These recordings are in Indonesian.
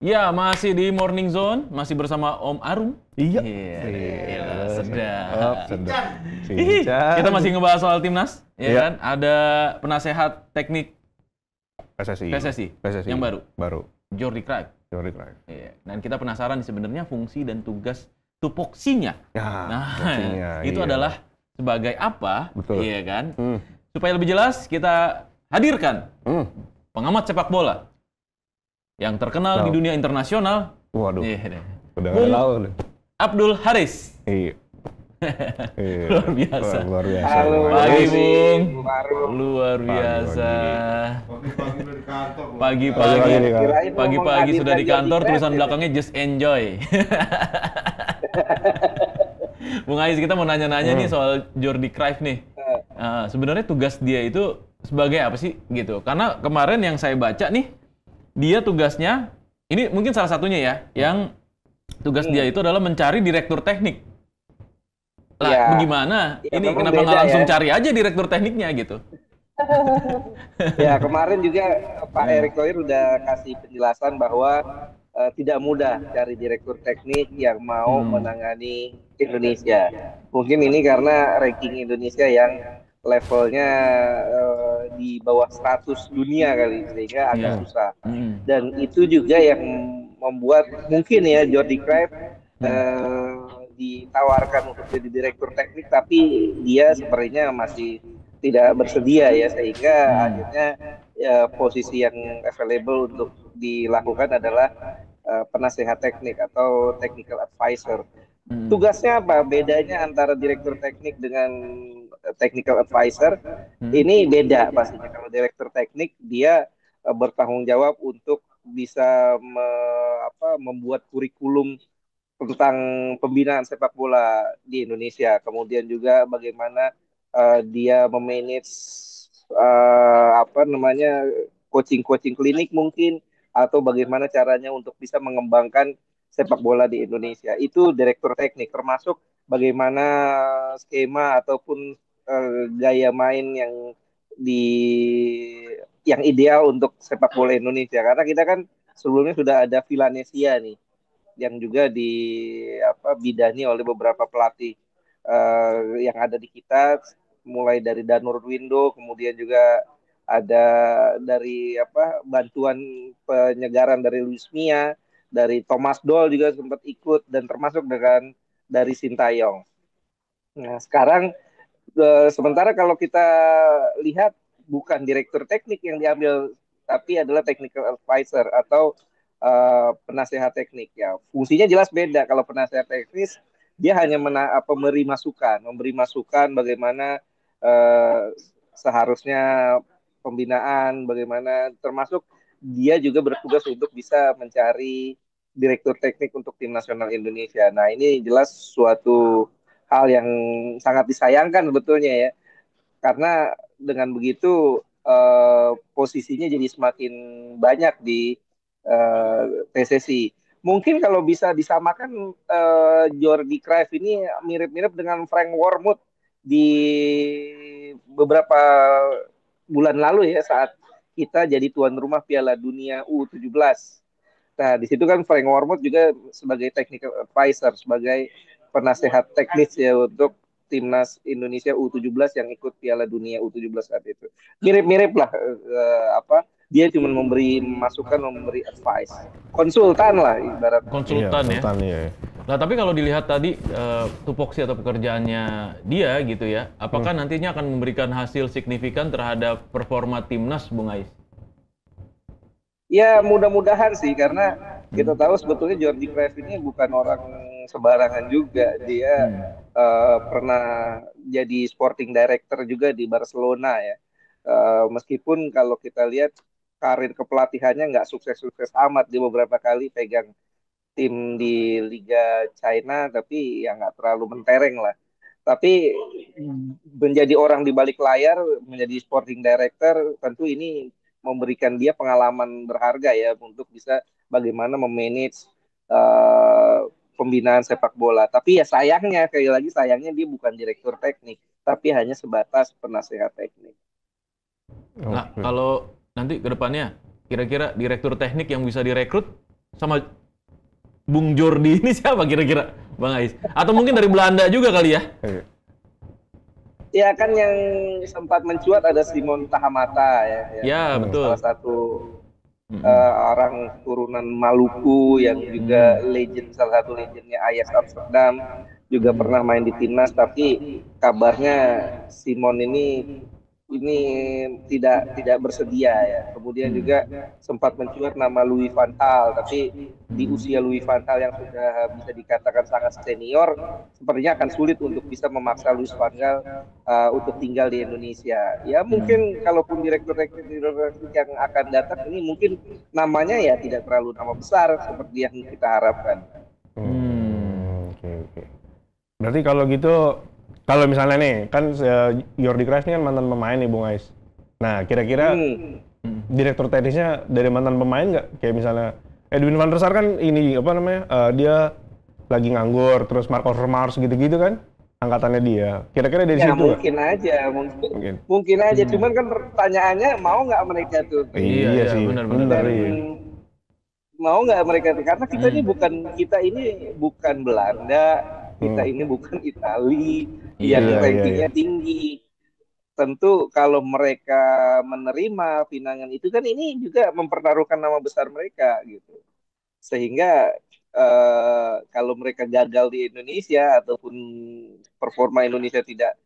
Ya, masih di Morning Zone, masih bersama Om Arum. Iya. Sedap. Sedap. Hihi, kita masih ngebahas soal timnas, ya Iya. kan? Ada penasehat teknik PSSI. yang baru, Baru. Jordi Cruyff. Jordi Cruyff. Iya. Dan kita penasaran sebenarnya fungsi dan tugas tupoksinya. Ya, fungsinya, itu iya. adalah sebagai apa? Betul. Iya kan? Supaya lebih jelas, kita hadirkan pengamat sepak bola yang terkenal di dunia internasional. Waduh. Iya, Udah Bung nggak tahu nih. Abdul Haris. Iya. Luar biasa. Luar biasa. Halo, Pagi, Bung. Bung. Baru. Luar biasa. Pagi-pagi Pagi-pagi nih, Kak. Kirain mau pagi-pagi sudah di menghadirkan kantor, Jordi tulisan Cruyff belakangnya just enjoy. Bung Ais, kita mau nanya-nanya nih soal Jordi Cruyff nih. Sebenarnya tugas dia itu sebagai apa sih gitu? Karena kemarin yang saya baca nih, dia tugasnya, ini mungkin salah satunya ya, yang tugas dia itu adalah mencari direktur teknik. Lah, Ya. bagaimana? Ya, Ini memang kenapa nggak beda langsung ya. cari aja direktur tekniknya gitu? Ya, kemarin juga Pak Erick Thohir udah kasih penjelasan bahwa tidak mudah cari direktur teknik yang mau menangani Indonesia. Mungkin ini karena ranking Indonesia yang levelnya di bawah 100 dunia kali, sehingga agak Iya. susah. Dan itu juga yang membuat mungkin ya Jordi Cruyff ditawarkan untuk jadi direktur teknik, tapi dia sepertinya masih tidak bersedia ya, sehingga akhirnya posisi yang available untuk dilakukan adalah penasehat teknik atau technical advisor. Tugasnya apa? Bedanya antara direktur teknik dengan technical advisor ini beda pastinya. Kalau direktur teknik dia bertanggung jawab untuk bisa membuat kurikulum tentang pembinaan sepak bola di Indonesia. Kemudian juga bagaimana dia memanage coaching klinik mungkin, atau bagaimana caranya untuk bisa mengembangkan sepak bola di Indonesia. Itu direktur teknik, termasuk bagaimana skema ataupun gaya main yang ideal untuk sepak bola Indonesia. Karena kita kan sebelumnya sudah ada Villanesia nih, yang juga bidani oleh beberapa pelatih yang ada di kita, mulai dari Danur Windo, kemudian juga ada dari bantuan penyegaran dari Luis Mia, dari Thomas Doll juga sempat ikut, dan termasuk dengan dari Sintayong. Nah, sekarang sementara kalau kita lihat bukan direktur teknik yang diambil, tapi adalah technical advisor atau penasehat teknik ya. Fungsinya jelas beda. Kalau penasehat teknis dia hanya memberi masukan bagaimana seharusnya pembinaan, bagaimana, termasuk dia juga bertugas untuk bisa mencari direktur teknik untuk tim nasional Indonesia. Nah, ini jelas suatu hal yang sangat disayangkan sebetulnya ya, karena dengan begitu posisinya jadi semakin banyak di PSSI. Mungkin kalau bisa disamakan, Jordi Cruyff ini mirip-mirip dengan Frank Wormuth di beberapa bulan lalu ya, saat kita jadi tuan rumah Piala Dunia U17. Nah, di situ kan Frank Wormuth juga sebagai technical advisor, sebagai penasehat teknis ya untuk timnas Indonesia U17 yang ikut Piala Dunia U17 saat itu. Mirip-mirip lah, dia cuma memberi masukan, memberi advice. Konsultan lah ibarat. Konsultan ya. Konsultan, iya. Nah, tapi kalau dilihat tadi tupoksi atau pekerjaannya dia gitu ya, apakah nantinya akan memberikan hasil signifikan terhadap performa timnas, Bung Ais? Ya, mudah-mudahan sih, karena kita tahu sebetulnya Jordi Cruyff ini bukan orang sembarangan juga. Dia pernah jadi sporting director juga di Barcelona ya. Meskipun kalau kita lihat karir kepelatihannya nggak sukses-sukses amat, dia beberapa kali pegang tim di Liga China, tapi ya nggak terlalu mentereng lah. Tapi menjadi orang di balik layar, menjadi sporting director, tentu ini memberikan dia pengalaman berharga ya untuk bisa bagaimana memanage pembinaan sepak bola. Tapi ya sayangnya, sekali lagi sayangnya, dia bukan direktur teknik, tapi hanya sebatas penasehat teknik. Nah, kalau nanti ke depannya, kira-kira direktur teknik yang bisa direkrut sama Bung Jordi ini siapa kira-kira, Bang Ais? Atau mungkin dari Belanda juga kali ya? Ya kan yang sempat mencuat ada Simon Tahamata ya. Ya, betul. Salah satu orang turunan Maluku yang juga salah satu legendnya Ajax Amsterdam, juga pernah main di timnas, tapi kabarnya Simon ini tidak bersedia ya. Kemudian juga sempat mencuat nama Louis van Gaal, tapi di usia Louis van Gaal yang sudah bisa dikatakan sangat senior, sepertinya akan sulit untuk bisa memaksa Louis van Gaal untuk tinggal di Indonesia. Ya mungkin kalaupun direktur yang akan datang ini mungkin namanya ya tidak terlalu nama besar seperti yang kita harapkan. Oke. Berarti kalau gitu, kalau misalnya nih, kan Jordi Cruyff ini kan mantan pemain nih, Bung Ais. Nah, kira-kira direktur teknisnya dari mantan pemain nggak? Kayak misalnya Edwin van der Sar kan ini, dia lagi nganggur, terus Mark Overmars gitu-gitu kan, angkatannya dia. Kira-kira dari situ mungkin gak? Aja, mungkin aja. Cuman kan pertanyaannya, mau nggak mereka tuh? Iya sih, benar. Mau nggak mereka tuh? Karena kita ini bukan Belanda, kita ini bukan Italia yang rankingnya tinggi. Tentu kalau mereka menerima pinangan itu kan ini juga mempertaruhkan nama besar mereka gitu. Sehingga kalau mereka gagal di Indonesia ataupun performa Indonesia tidak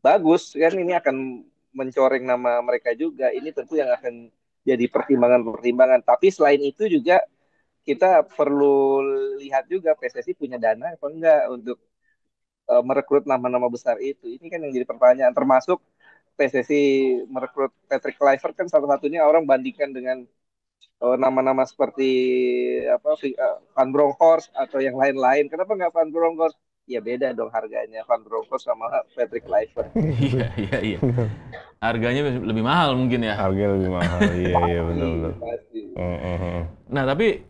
bagus kan, ini akan mencoreng nama mereka juga. Ini tentu yang akan jadi pertimbangan-pertimbangan. Tapi selain itu juga kita perlu lihat juga PSSI punya dana apa enggak untuk merekrut nama-nama besar itu. Ini kan yang jadi pertanyaan, termasuk PSSI merekrut Patrick Kluivert kan salah satunya orang bandingkan dengan nama-nama seperti Van Bronckhorst atau yang lain-lain. Kenapa nggak Van Bronckhorst? Ya beda dong harganya Van Bronckhorst sama Patrick Kluivert. Iya. Harganya lebih mahal mungkin ya. Harganya lebih mahal. Iya benar. Nah tapi,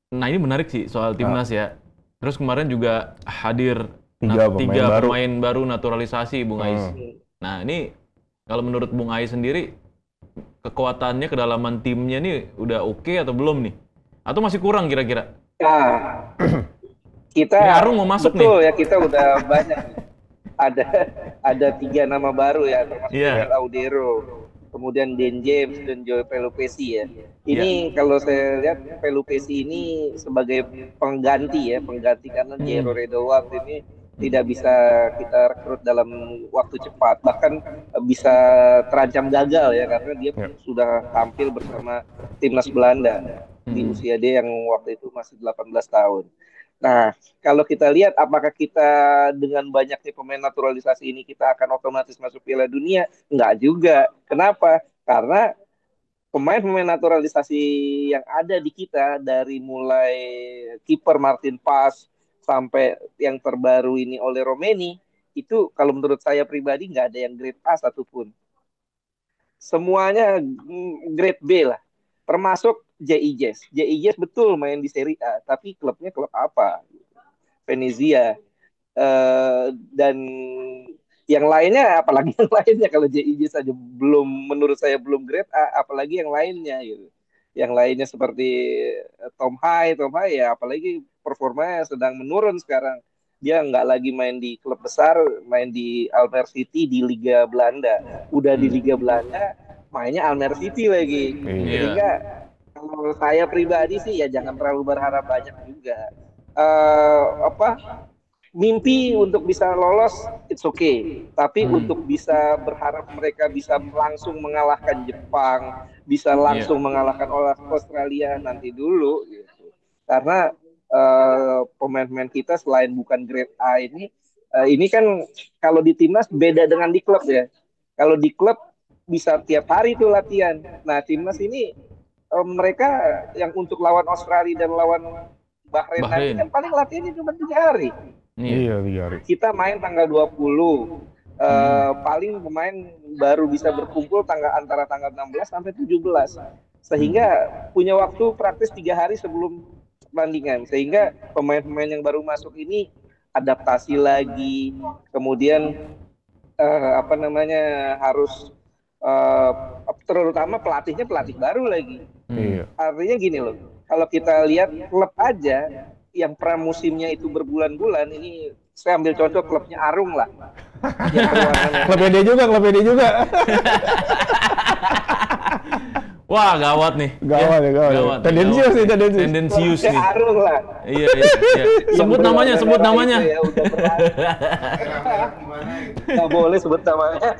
ini menarik sih soal timnas ya. Terus kemarin juga hadir tiga pemain baru naturalisasi, Bung Ais. Nah ini kalau menurut Bung Ais sendiri, kekuatannya, kedalaman timnya nih udah oke atau belum nih? Atau masih kurang kira-kira? Nah, kita Arung mau masuk betul nih. Ya, kita udah banyak. Ada 3 nama baru ya, termasuk Miguel Audero, kemudian Dan James dan Joe Pelupesi ya. Ini kalau saya lihat Pelupesi ini sebagai pengganti karena Jero Redowald ini tidak bisa kita rekrut dalam waktu cepat, bahkan bisa terancam gagal ya, karena dia sudah tampil bersama timnas Belanda di usia dia yang waktu itu masih 18 tahun. Nah, kalau kita lihat apakah kita dengan banyaknya pemain naturalisasi ini kita akan otomatis masuk Piala Dunia? Enggak juga. Kenapa? Karena pemain-pemain naturalisasi yang ada di kita, dari mulai kiper Martin Paes sampai yang terbaru ini oleh Romeni, itu kalau menurut saya pribadi nggak ada yang grade A satupun. Semuanya grade B lah. Termasuk J.I. Jez betul main di Serie A, tapi klubnya klub apa? Venezia. Dan yang lainnya, apalagi yang lainnya, kalau J.I. saja menurut saya belum grade A, apalagi yang lainnya gitu. Yang lainnya seperti Tom Hai ya, apalagi performanya sedang menurun sekarang. Dia nggak lagi main di klub besar, main di Almere City di Liga Belanda. Udah di Liga Belanda, mainnya Almere City lagi. Sehingga kalau saya pribadi sih ya jangan terlalu berharap banyak juga. Mimpi untuk bisa lolos, it's okay. Tapi untuk bisa berharap mereka bisa langsung mengalahkan Jepang, bisa langsung mengalahkan Australia, nanti dulu gitu. Karena pemain-pemain kita selain bukan grade A ini kan kalau di timnas beda dengan di klub ya. Kalau di klub bisa tiap hari tuh latihan. Nah timnas ini mereka yang untuk lawan Australia dan lawan Bahrain nanti kan paling latihannya cuma 3 hari. Iya, 3 hari. Kita main tanggal 20. Paling pemain baru bisa berkumpul antara tanggal 16 sampai 17. Sehingga punya waktu praktis 3 hari sebelum pertandingan. Sehingga pemain-pemain yang baru masuk ini adaptasi lagi. Kemudian harus terutama pelatih baru lagi. Artinya gini loh. kalau kita lihat klub aja yang pramusimnya itu berbulan-bulan, ini saya ambil contoh klubnya Arung lah. Klubnya dia juga. Wah, gawat nih. Gawat. Tendensius nih. Arung lah. Iya. Sebut namanya. Ya, nggak boleh sebut namanya.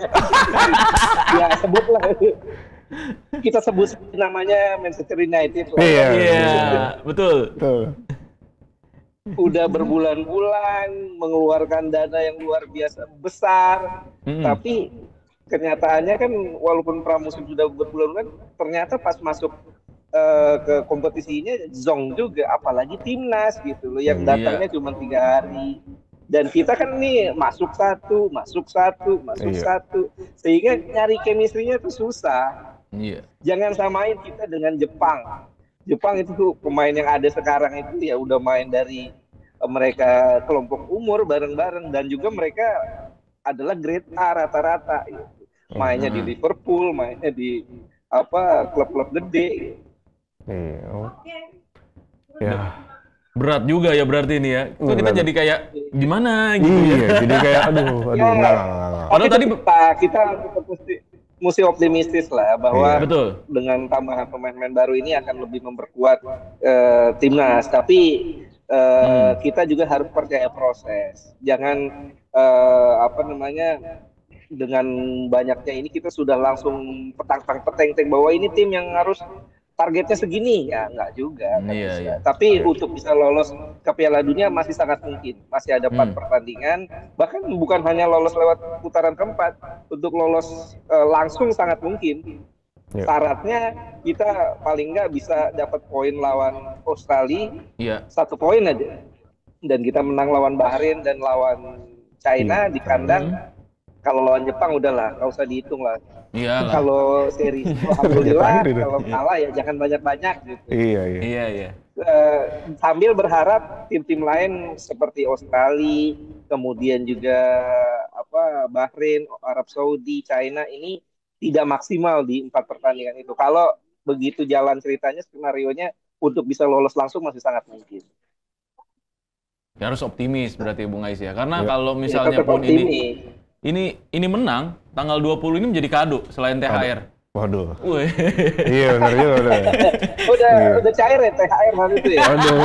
Ya, sebutlah. Kita sebut namanya Manchester United. Iya, betul. Udah berbulan-bulan mengeluarkan dana yang luar biasa besar, tapi kenyataannya kan walaupun pramusim sudah berbulan-bulan, ternyata pas masuk ke kompetisinya zong juga, apalagi timnas gitu loh yang datangnya cuma 3 hari. Dan kita kan nih masuk satu, sehingga nyari chemistry-nya tuh susah. Jangan samain kita dengan Jepang. Jepang itu pemain yang ada sekarang itu ya udah main dari mereka kelompok umur bareng-bareng, dan juga mereka adalah grade A rata-rata. Mainnya di Liverpool, mainnya di klub-klub gede. Ya. Berat juga ya berarti ini ya. Itu kita jadi kayak gimana gitu ya. Jadi kayak aduh enggak. Padahal tadi kita mesti optimistis lah bahwa dengan tambahan pemain-pemain baru ini akan lebih memperkuat timnas. Tapi kita juga harus percaya proses. Jangan dengan banyaknya ini kita sudah langsung petang-peteng bahwa ini tim yang harus targetnya segini, ya enggak juga. Iya. Tapi untuk bisa lolos ke Piala Dunia masih sangat mungkin. Masih ada 4 pertandingan, bahkan bukan hanya lolos lewat putaran keempat, untuk lolos langsung sangat mungkin. Syaratnya kita paling nggak bisa dapat poin lawan Australia, 1 poin aja. Dan kita menang lawan Bahrain dan lawan China di kandang. Kalau lawan Jepang udahlah, nggak usah dihitung lah. Kalau seri alhamdulillah, kalau kalah ya jangan banyak-banyak gitu. Iya. Sambil berharap tim-tim lain seperti Australia, kemudian juga Bahrain, Arab Saudi, China ini tidak maksimal di 4 pertandingan itu. Kalau begitu jalan ceritanya, skenarionya untuk bisa lolos langsung masih sangat mungkin. Ya, harus optimis berarti Bung Ais ya. Karena kalau misalnya pun ini menang, tanggal 20 ini menjadi kado selain THR. Waduh. Iya benar juga udah cair ya THR hari itu ya. Waduh.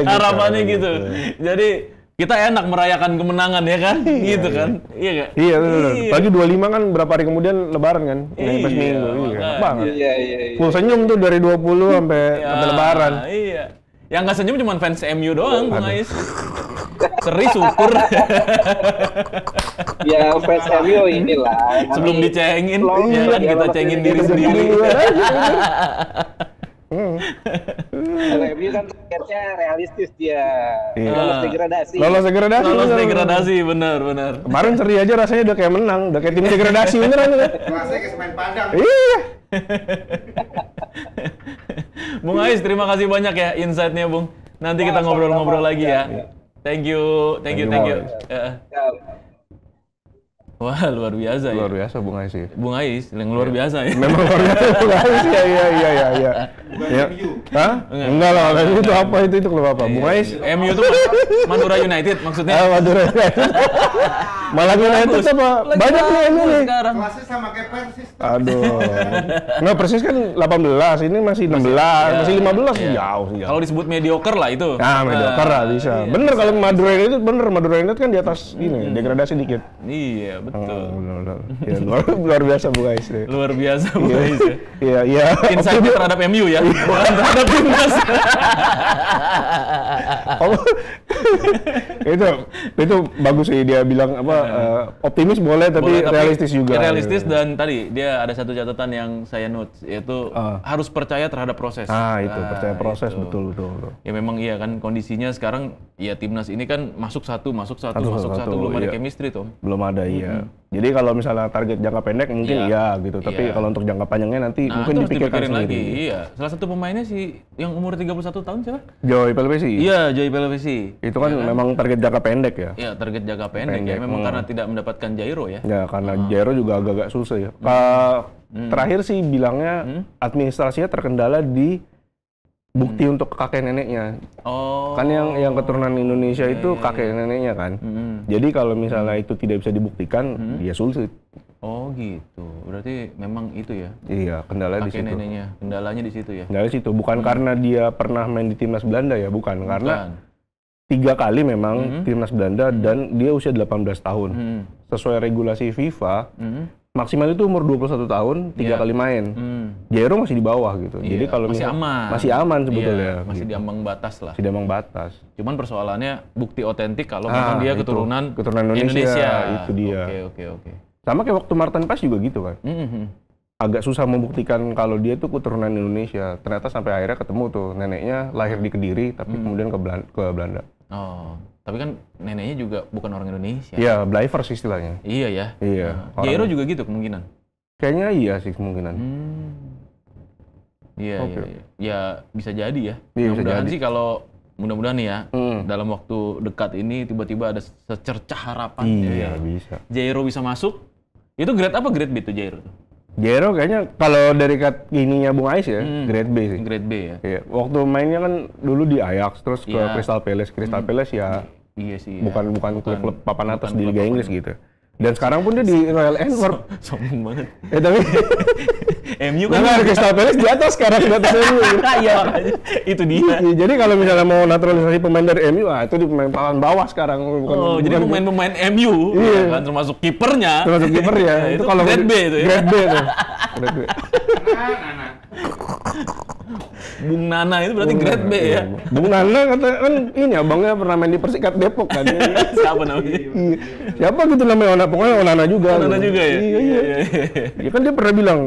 Harapannya gitu. Jadi kita enak merayakan kemenangan ya kan? Gitu kan? Iya enggak? Iya benar. Pagi 25 kan berapa hari kemudian lebaran kan? Pas minggu. Enak banget. Iya. Full senyum tuh dari 20 sampai lebaran. Iya. Yang nggak senyum cuma fans MU doang, Bung Ais. Seri syukur. Ya fans MU inilah. Sebelum dicengin, ya kan kita cengin diri sendiri. Kalau MU kan targetnya realistis dia. Lolos degradasi, benar. Kemarin seri aja rasanya udah kayak menang, udah kayak tim degradasi beneran kan? Rasanya kayak main Padang. Iya. Bung Ais, terima kasih banyak ya insight-nya, Bung. Nanti kita ngobrol-ngobrol lagi ya. Thank you. Wah, luar biasa ya. Luar biasa Bung Ais ya. Bung Ais, yang luar biasa ya. Memang luar biasa Bung Ais ya. Iya. Hah? Enggak lah, itu apa itu klub apa? Bung Ais? MU itu Madura United maksudnya. Madura United. Malah United apa? Banyak nih MU nih. Kelasnya sama kayak Persis. Aduh. Nah, Persis kan 18, ini masih 16, masih 15 jauh sih. Kalau disebut mediocre lah itu. Nah, mediocre lah bisa. Bener kalau Madura United kan di atas ini, degradasi dikit. Iya, betul. Benar. Ya, luar biasa Bung Ais deh. Luar biasa Bung Ais ya. Iya. Insight terhadap MU ya, bukan terhadap timnas. itu bagus sih dia bilang optimis boleh tapi realistis juga. Realistis dan tadi dia ada satu catatan yang saya note yaitu harus percaya terhadap proses. Itu percaya proses betul. Ya memang iya kan kondisinya sekarang ya timnas ini kan masuk satu belum ada chemistry tuh. Belum ada iya. Jadi kalau misalnya target jangka pendek mungkin iya gitu, tapi kalau untuk jangka panjangnya nanti mungkin dipikirkan lagi. Iya. Salah satu pemainnya sih yang umur 31 tahun siapa? Joy Pelvesi. Iya, Joy Pelvesi. Itu kan memang target jangka pendek ya. Iya, target jangka pendek ya. Memang karena tidak mendapatkan Jairo ya. Ya, karena Jairo juga agak-agak susah ya. Terakhir sih bilangnya administrasinya terkendala di bukti untuk kakek neneknya. Oh. Kan yang keturunan Indonesia itu kakek neneknya kan. Jadi kalau misalnya itu tidak bisa dibuktikan, ya sulit. Oh gitu. Berarti memang itu ya. Iya, kendala di Kakek situ. neneknya. Kendalanya di situ ya. Kendala di situ. Bukan karena dia pernah main di timnas Belanda ya, bukan. Karena 3 kali memang timnas Belanda dan dia usia 18 tahun. Sesuai regulasi FIFA, maksimal itu umur 21 tahun, 3 kali main. Jairo masih di bawah gitu. Jadi kalau masih misal- aman. Masih aman sebetulnya. Iya, masih gitu. di ambang batas lah. Masih di ambang batas. Cuman persoalannya bukti otentik kalau memang dia itu. keturunan Indonesia. Itu dia. Oke. Sama kayak waktu Martin Paes juga gitu kan. Agak susah membuktikan kalau dia tuh keturunan Indonesia. Ternyata sampai akhirnya ketemu tuh neneknya lahir di Kediri tapi kemudian ke Belanda. Oh, tapi kan neneknya juga bukan orang Indonesia. Iya, Blijvers istilahnya. Iya ya. Iya. Jairo juga gitu kemungkinan. Kayaknya iya sih kemungkinan. Iya, Oke. iya. Ya bisa jadi ya. Iya, bisa Mudah-mudahan jadi. sih kalau mudah-mudahan nih ya dalam waktu dekat ini tiba-tiba ada secercah harapan. Iya, bisa. Jairo bisa masuk. Itu grade apa grade B tuh Jairo? Jairo kayaknya kalau dari ininya Bung Ais ya, grade B sih. Grade B ya. Iya, waktu mainnya kan dulu di Ajax terus ke Iya. Crystal Palace. Crystal Palace ya Iya sih. bukan klub papan atas di klub Liga papan Inggris gitu. Dan sekarang pun dia di Royal Antwerp. Sombong banget. Tapi MU kan kan. Crystal Palace di atas sekarang di atas MU. Iya makanya. Itu dia. Iya, jadi kalau misalnya mau naturalisasi pemain dari MU, itu di pemain papan bawah sekarang. Jadi pemain-pemain MU Iya. ya kan termasuk kipernya. termasuk kiper ya. Nah, itu kalau grade B itu ya. Grade B tuh. Grade B. Bung Nana itu berarti grade B ya. Bung Nana kata kan ini abangnya pernah main di Persikat Depok kan. Siapa namanya? Iya. Siapa gitu namanya Onana, pokoknya Onana juga. Nana juga ya? Iya. Ya kan dia pernah bilang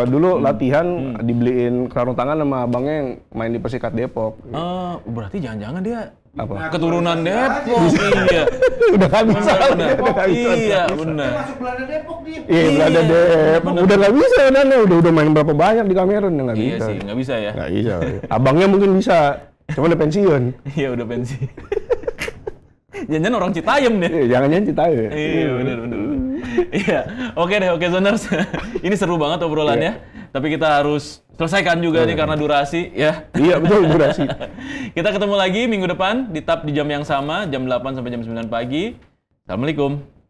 dulu latihan dibeliin sarung tangan sama abangnya yang main di Persikat Depok. Berarti jangan-jangan dia Apa? keturunan Depok. Iya. Udah kan bisa. Benar. Iya, benar. Dia masuk Belanda Depok dia. Iya, Belanda Depok. Udah nggak bisa Onana, udah main berapa banyak di Kamerun ya nggak Iya bisa. sih, nggak bisa ya. Nggak bisa. Abangnya mungkin bisa, cuma udah pensiun. Iya, udah pensi. Jangan-jangan orang Citayam deh. Iya, jangan-jangan cita ya. Iya, benar. Iya, oke Zoners. Ini seru banget obrolannya. Tapi kita harus selesaikan juga nih karena durasi ya. Iya, betul, durasi. Kita ketemu lagi minggu depan di jam yang sama, jam 8 sampai jam 9 pagi. Assalamualaikum.